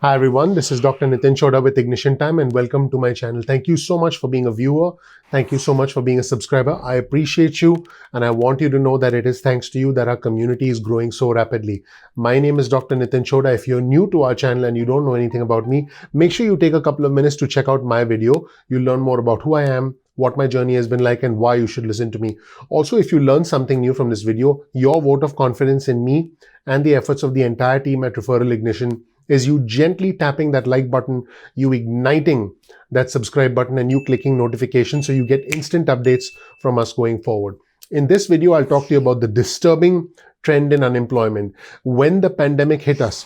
Hi everyone, this is Dr. Nitin Chhoda with Ignition Time and welcome to my channel. Thank you so much for being a viewer. Thank you so much for being a subscriber. I appreciate you and I want you to know that it is thanks to you that our community is growing so rapidly. My name is Dr. Nitin Chhoda. If you're new to our channel and you don't know anything about me, make sure you take a couple of minutes to check out my video. You'll learn more about who I am, what my journey has been like and why you should listen to me. Also, if you learn something new from this video, your vote of confidence in me and the efforts of the entire team at Referral Ignition is you gently tapping that like button, you igniting that subscribe button, and you clicking notifications so you get instant updates from us going forward. In this video, I'll talk to you about the disturbing trend in unemployment. When the pandemic hit us,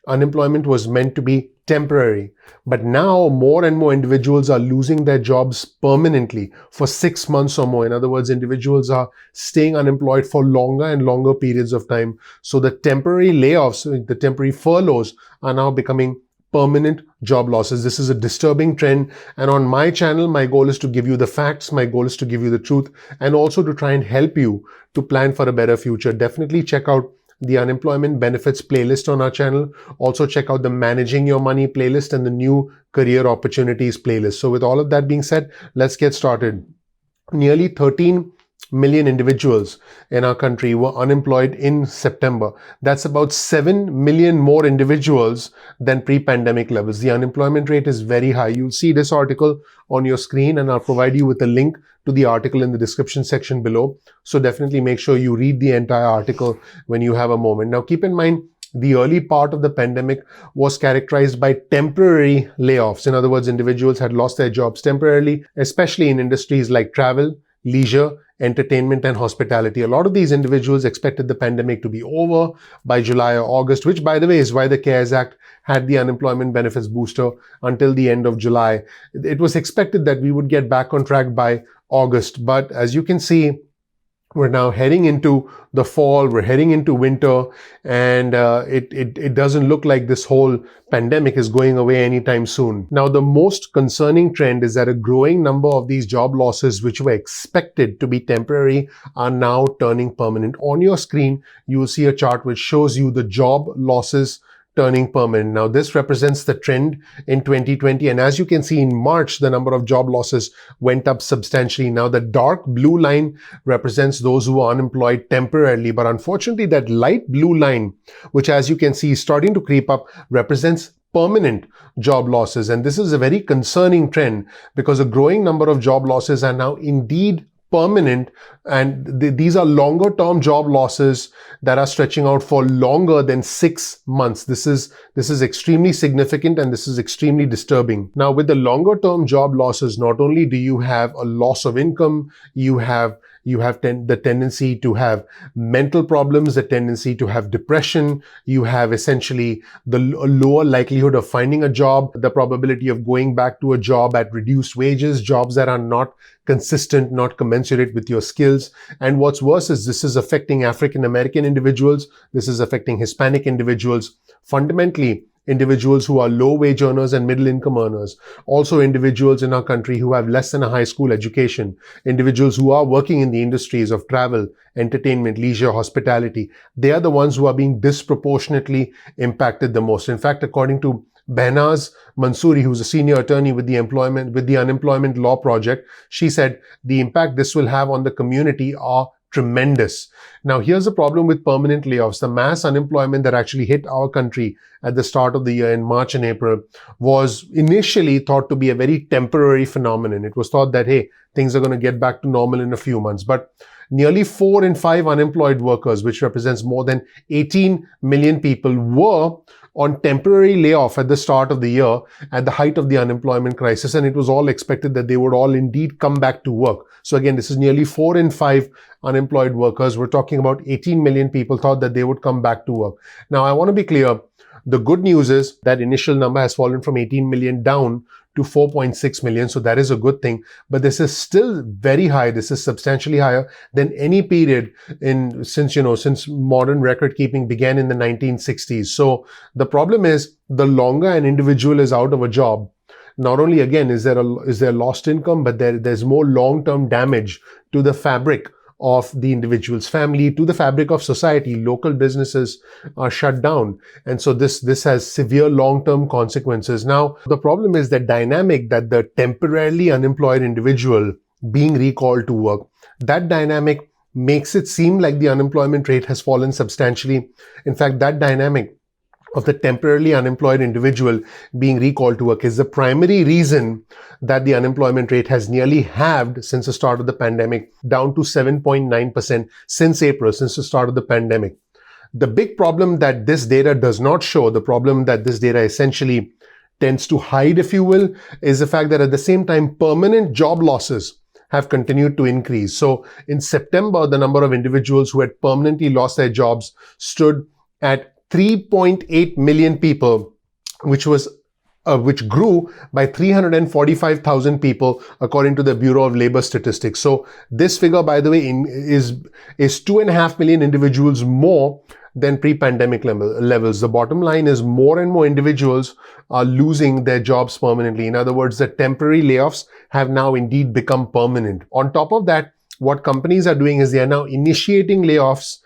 unemployment was meant to be temporary. But now more and more individuals are losing their jobs permanently for 6 months or more. In other words, individuals are staying unemployed for longer and longer periods of time. So the temporary layoffs, the temporary furloughs are now becoming permanent job losses. This is a disturbing trend. And on my channel, my goal is to give you the facts. My goal is to give you the truth and also to try and help you to plan for a better future. Definitely check out the unemployment benefits playlist on our channel. Also check out the managing your money playlist and the new career opportunities playlist. So with all of that being said, let's get started. Nearly 13 million individuals in our country were unemployed in September. That's about 7 million more individuals than pre-pandemic levels. The unemployment rate is very high. You'll see this article on your screen and I'll provide you with a link to the article in the description section below. So definitely make sure you read the entire article when you have a moment. Now keep in mind, the early part of the pandemic was characterized by temporary layoffs. In other words, individuals had lost their jobs temporarily, especially in industries like travel, leisure, entertainment, and hospitality. A lot of these individuals expected the pandemic to be over by July or August, which, by the way, is why the CARES Act had the unemployment benefits booster until the end of July. It was expected that we would get back on track by August. But as you can see, we're now heading into the fall, we're heading into winter, and it doesn't look like this whole pandemic is going away anytime soon. Now, the most concerning trend is that a growing number of these job losses, which were expected to be temporary, are now turning permanent. On your screen, you will see a chart which shows you the job losses turning permanent. Now, this represents the trend in 2020. And as you can see, in March, the number of job losses went up substantially. Now, the dark blue line represents those who are unemployed temporarily. But unfortunately, that light blue line, which as you can see is starting to creep up, represents permanent job losses. And this is a very concerning trend because a growing number of job losses are now indeed permanent, and these are longer term job losses that are stretching out for longer than 6 months. This is extremely significant and this is extremely disturbing. Now, with the longer term job losses, not only do you have a loss of income, you have the tendency to have mental problems, the tendency to have depression, you have essentially the lower likelihood of finding a job, the probability of going back to a job at reduced wages, jobs that are not consistent, not commensurate with your skills. And what's worse is this is affecting African American individuals, this is affecting Hispanic individuals, fundamentally individuals who are low wage earners and middle income earners, also individuals in our country who have less than a high school education, individuals who are working in the industries of travel, entertainment, leisure, hospitality. They are the ones who are being disproportionately impacted the most. In fact, according to Behnaz Mansouri, who's a senior attorney with the Unemployment Law Project, she said the impact this will have on the community are tremendous. Now, here's the problem with permanent layoffs. The mass unemployment that actually hit our country at the start of the year in March and April was initially thought to be a very temporary phenomenon. It was thought that, hey, things are going to get back to normal in a few months. But nearly 4 in 5 unemployed workers, which represents more than 18 million people, were on temporary layoff at the start of the year at the height of the unemployment crisis, and it was all expected that they would all indeed come back to work. So again, this is nearly 4 in 5 unemployed workers. We're talking about 18 million people thought that they would come back to work. Now, I want to be clear. The good news is that initial number has fallen from 18 million down to 4.6 million. So that is a good thing. But this is still very high. This is substantially higher than any period since modern record keeping began in the 1960s. So the problem is the longer an individual is out of a job, not only again is there lost income, but there's more long-term damage to the fabric of the individual's family to the fabric of society. Local businesses are shut down. And so this has severe long-term consequences. Now, the problem is that dynamic that the temporarily unemployed individual being recalled to work, that dynamic makes it seem like the unemployment rate has fallen substantially. In fact, that dynamic of the temporarily unemployed individual being recalled to work is the primary reason that the unemployment rate has nearly halved since the start of the pandemic, down to 7.9% since April, since the start of the pandemic. The big problem that this data does not show, the problem that this data essentially tends to hide, if you will, is the fact that at the same time, permanent job losses have continued to increase. So in September, the number of individuals who had permanently lost their jobs stood at 3.8 million people, which grew by 345,000 people, according to the Bureau of Labor Statistics. So this figure, by the way, is 2.5 million individuals more than pre-pandemic levels. The bottom line is more and more individuals are losing their jobs permanently. In other words, the temporary layoffs have now indeed become permanent. On top of that, what companies are doing is they are now initiating layoffs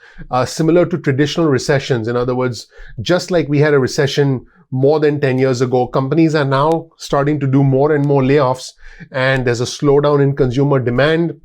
similar to traditional recessions. In other words, just like we had a recession more than 10 years ago, companies are now starting to do more and more layoffs, and there's a slowdown in consumer demand.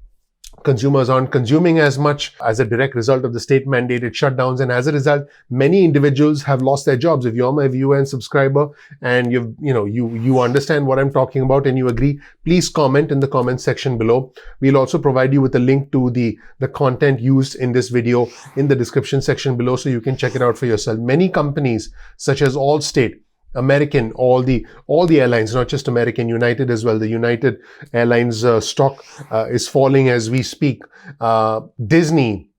Consumers aren't consuming as much as a direct result of the state-mandated shutdowns, and as a result, many individuals have lost their jobs. If you're my viewer and subscriber and you understand what I'm talking about and you agree, please comment in the comment section below. We'll also provide you with a link to the content used in this video in the description section below, so you can check it out for yourself. Many companies such as Allstate, American, all the airlines, not just American, United as well. The United Airlines stock is falling as we speak. Disney,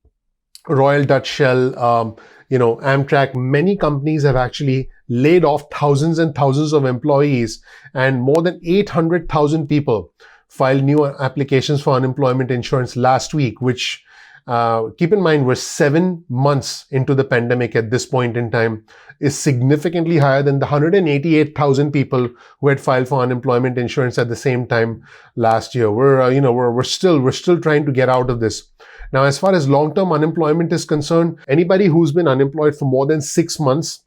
Royal Dutch Shell, Amtrak, many companies have actually laid off thousands and thousands of employees, and more than 800,000 people filed new applications for unemployment insurance last week, which keep in mind, we're 7 months into the pandemic at this point in time, is significantly higher than the 188,000 people who had filed for unemployment insurance at the same time last year. We're still trying to get out of this. Now, as far as long-term unemployment is concerned, anybody who's been unemployed for more than 6 months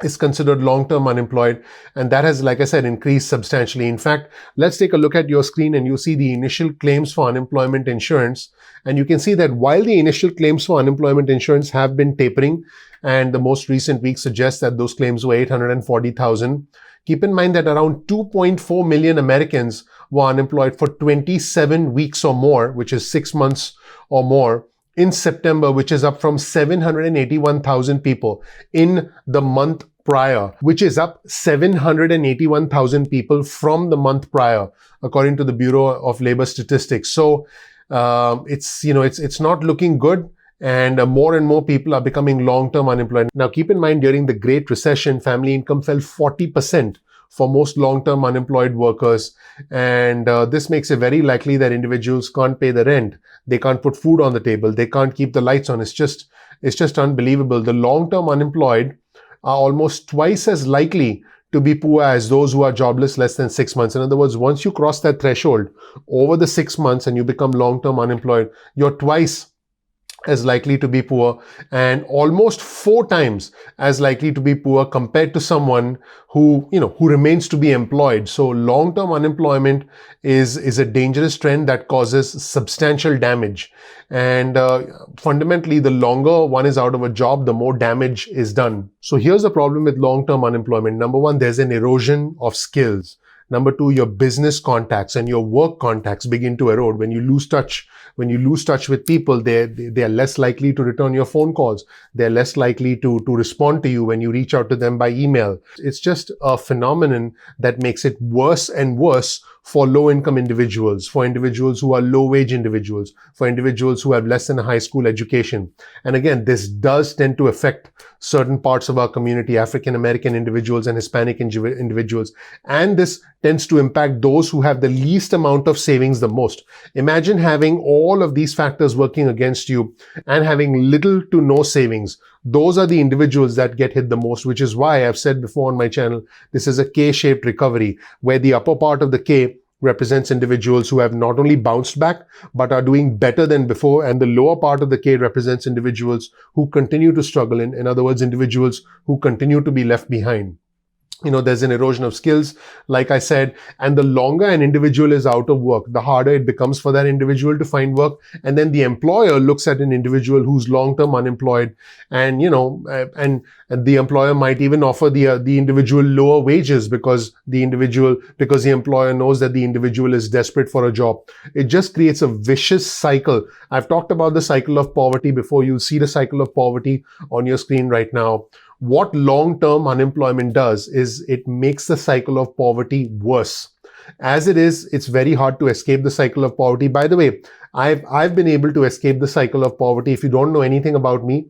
is considered long-term unemployed, and that has, like I said, increased substantially. In fact, let's take a look at your screen and you see the initial claims for unemployment insurance, and you can see that while the initial claims for unemployment insurance have been tapering, and the most recent week suggests that those claims were 840,000, keep in mind that around 2.4 million Americans were unemployed for 27 weeks or more, which is 6 months or more, in September, which is up from 781,000 people in the month prior, which is up 781,000 people from the month prior, according to the Bureau of Labor Statistics. So it's not looking good, and more and more people are becoming long-term unemployed. Now, keep in mind, during the Great Recession, family income fell 40% for most long-term unemployed workers. And this makes it very likely that individuals can't pay the rent. They can't put food on the table. They can't keep the lights on. It's just unbelievable. The long-term unemployed are almost twice as likely to be poor as those who are jobless less than 6 months. In other words, once you cross that threshold over the 6 months and you become long-term unemployed, you're twice as likely to be poor and almost 4 times as likely to be poor compared to someone who remains to be employed. So long-term unemployment is a dangerous trend that causes substantial damage. And fundamentally, the longer one is out of a job, the more damage is done. So here's the problem with long-term unemployment. Number one, there's an erosion of skills. Number two, your business contacts and your work contacts begin to erode. When you lose touch with people, they are less likely to return your phone calls. They're less likely to respond to you when you reach out to them by email. It's just a phenomenon that makes it worse and worse for low-income individuals, for individuals who are low-wage individuals, for individuals who have less than a high school education. And again, this does tend to affect certain parts of our community, African-American individuals and Hispanic individuals. And this tends to impact those who have the least amount of savings the most. Imagine having all of these factors working against you and having little to no savings. Those are the individuals that get hit the most, which is why I've said before on my channel, this is a K-shaped recovery, where the upper part of the K represents individuals who have not only bounced back, but are doing better than before. And the lower part of the K represents individuals who continue to struggle. In other words, individuals who continue to be left behind. There's an erosion of skills, like I said, and the longer an individual is out of work, the harder it becomes for that individual to find work. And then the employer looks at an individual who's long-term unemployed, and and the employer might even offer the individual lower wages because the employer knows that the individual is desperate for a job. It just creates a vicious cycle. I've talked about the cycle of poverty before. You'll see the cycle of poverty on your screen right now. What long-term unemployment does is it makes the cycle of poverty worse. As it is, it's very hard to escape the cycle of poverty. By the way, I've been able to escape the cycle of poverty. If you don't know anything about me,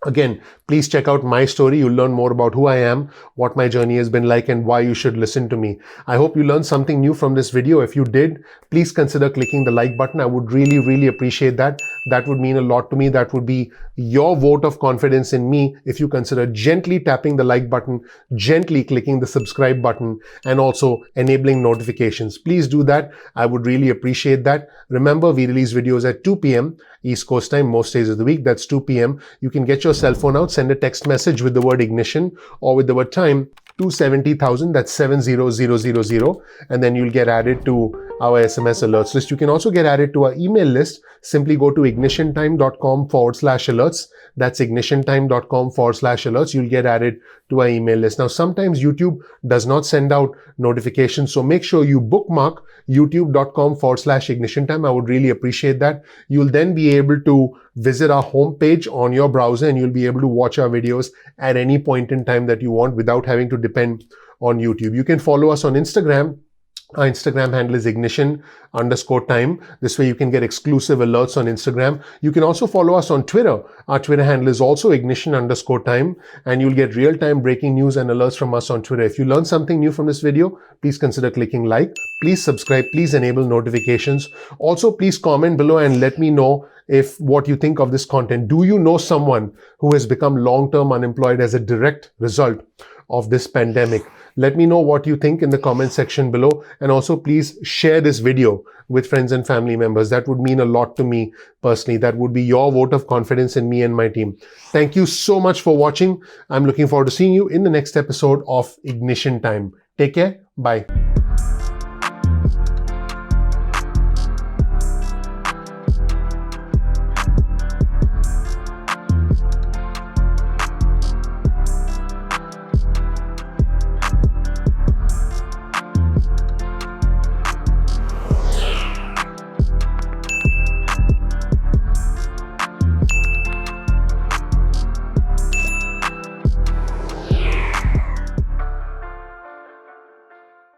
again, please check out my story. You'll learn more about who I am, what my journey has been like, and why you should listen to me. I hope you learned something new from this video. If you did, please consider clicking the like button. I would really, really appreciate that. That would mean a lot to me. That would be your vote of confidence in me if you consider gently tapping the like button, gently clicking the subscribe button, and also enabling notifications. Please do that. I would really appreciate that. Remember, we release videos at 2 p.m. East Coast time, most days of the week. That's 2 p.m. You can get your cell phone out, send a text message with the word ignition or with the word time to 70,000. That's 70000. And then you'll get added to our SMS alerts list. You can also get added to our email list. Simply go to ignitiontime.com/alerts. That's ignitiontime.com/alerts. You'll get added to our email list. Now, sometimes YouTube does not send out notifications, so make sure you bookmark youtube.com/ignitiontime. I would really appreciate that. You'll then be able to visit our homepage on your browser, and you'll be able to watch our videos at any point in time that you want without having to depend on YouTube. You can follow us on Instagram. Our Instagram handle is ignition_time. This way you can get exclusive alerts on Instagram. You can also follow us on Twitter. Our Twitter handle is also ignition_time, and you'll get real-time breaking news and alerts from us on Twitter. If you learned something new from this video, please consider clicking like. Please subscribe. Please enable notifications. Also, please comment below and let me know what you think of this content. Do you know someone who has become long-term unemployed as a direct result of this pandemic? Let me know what you think in the comment section below. And also, please share this video with friends and family members. That would mean a lot to me personally. That would be your vote of confidence in me and my team. Thank you so much for watching. I'm looking forward to seeing you in the next episode of Ignition Time. Take care. Bye.